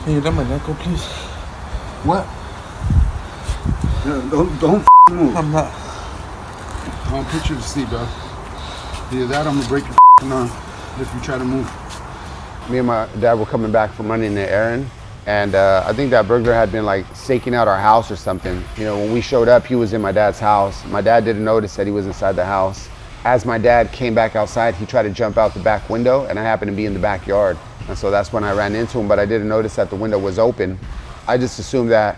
Can you let my neck go, please? What? Don't move. I'm not. I'll put you to sleep, dog. Either that, I'm gonna break your arm if you try to move. Me and my dad were coming back from running the errand, and I think that burglar had been like staking out our house or something. You know, when we showed up, he was in my dad's house. My dad didn't notice that he was inside the house. As my dad came back outside, he tried to jump out the back window, and I happened to be in the backyard. And so that's when I ran into him, but I didn't notice that the window was open. I just assumed that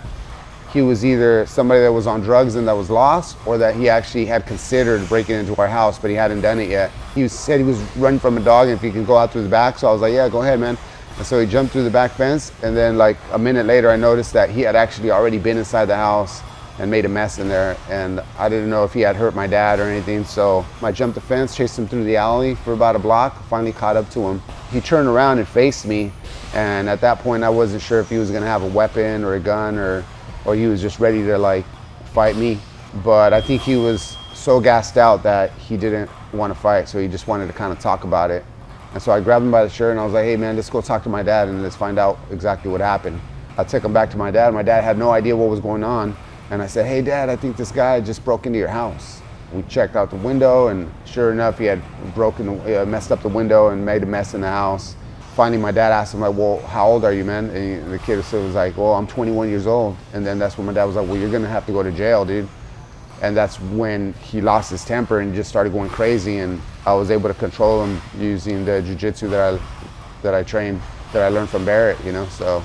he was either somebody that was on drugs and that was lost, or that he actually had considered breaking into our house, but he hadn't done it yet. He said he was running from a dog and if he could go out through the back. So I was like, yeah, go ahead, man. And so he jumped through the back fence. And then like a minute later, I noticed that he had actually already been inside the house and made a mess in there. And I didn't know if he had hurt my dad or anything. So I jumped the fence, chased him through the alley for about a block, finally caught up to him. He turned around and faced me. And at that point, I wasn't sure if he was gonna have a weapon or a gun or he was just ready to like fight me. But I think he was so gassed out that he didn't want to fight. So he just wanted to kind of talk about it. And so I grabbed him by the shirt and I was like, hey man, let's go talk to my dad and let's find out exactly what happened. I took him back to my dad. My dad had no idea what was going on. And I said, hey dad, I think this guy just broke into your house. We checked out the window and sure enough, he had messed up the window and made a mess in the house. Finally, my dad asked him, like, well, how old are you, man? And the kid was like, well, I'm 21 years old. And then that's when my dad was like, well, you're gonna have to go to jail, dude. And that's when he lost his temper and just started going crazy. And I was able to control him using the jiu-jitsu that I trained, that I learned from Barrett, you know? So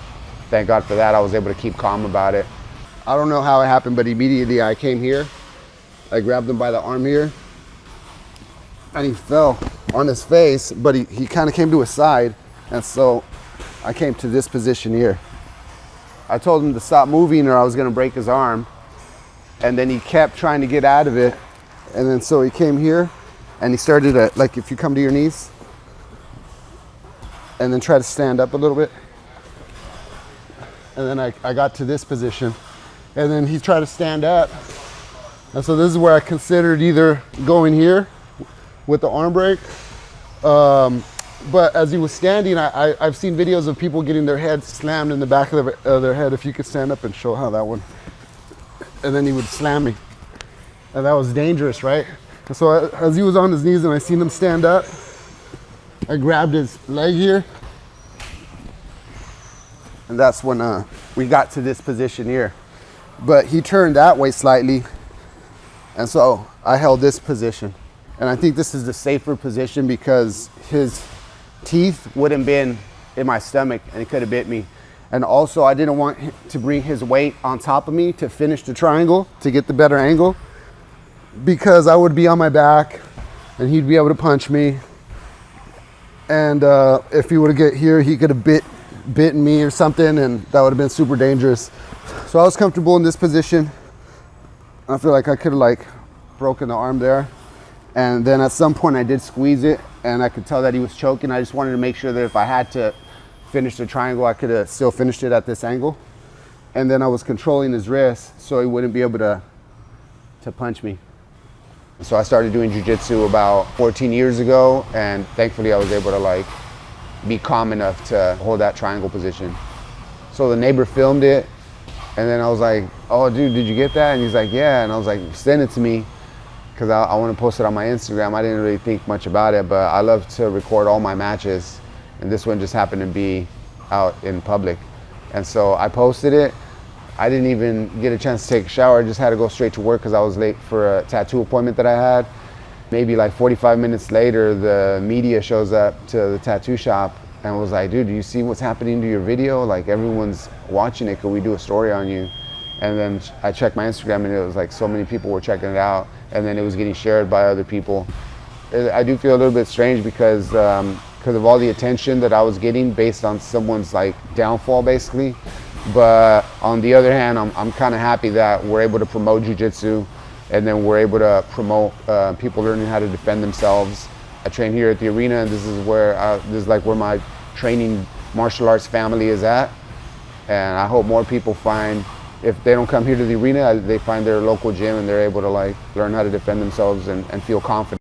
thank God for that. I was able to keep calm about it. I don't know how it happened, but immediately I came here. I grabbed him by the arm here and he fell on his face, but he kind of came to his side. And so I came to this position here. I told him to stop moving or I was gonna break his arm. And then he kept trying to get out of it. And then so he came here and he started to, like if you come to your knees and then try to stand up a little bit. And then I got to this position and then he tried to stand up. And so this is where I considered either going here with the arm break. But as he was standing, I've seen videos of people getting their heads slammed in the back of their head. If you could stand up and show how that one. And then he would slam me. And that was dangerous, right? And so as he was on his knees and I seen him stand up, I grabbed his leg here. And that's when we got to this position here. But he turned that way slightly. And so I held this position. And I think this is the safer position because his teeth wouldn't been in my stomach and he could have bit me. And also I didn't want him to bring his weight on top of me to finish the triangle, to get the better angle, because I would be on my back and he'd be able to punch me. And if he would have get here, he could have bitten me or something and that would have been super dangerous. So I was comfortable in this position. I feel like I could have like broken the arm there. And then at some point I did squeeze it and I could tell that he was choking. I just wanted to make sure that if I had to finish the triangle, I could have still finished it at this angle. And then I was controlling his wrist so he wouldn't be able to punch me. So I started doing jiu-jitsu about 14 years ago and thankfully I was able to like be calm enough to hold that triangle position. So the neighbor filmed it and then I was like, oh dude, did you get that? And he's like, yeah. And I was like, send it to me, because I want to post it on my Instagram. I didn't really think much about it, but I love to record all my matches. And this one just happened to be out in public. And so I posted it. I didn't even get a chance to take a shower. I just had to go straight to work because I was late for a tattoo appointment that I had. Maybe like 45 minutes later, the media shows up to the tattoo shop and was like, dude, do you see what's happening to your video? Like everyone's watching it, could we do a story on you? And then I checked my Instagram and it was like so many people were checking it out. And then it was getting shared by other people. I do feel a little bit strange because of all the attention that I was getting based on someone's like downfall basically. But on the other hand, I'm kind of happy that we're able to promote jiu-jitsu and then we're able to promote people learning how to defend themselves. I train here at the arena and this is like where my training martial arts family is at. And I hope more people find, if they don't come here to the arena, they find their local gym and they're able to like learn how to defend themselves and feel confident.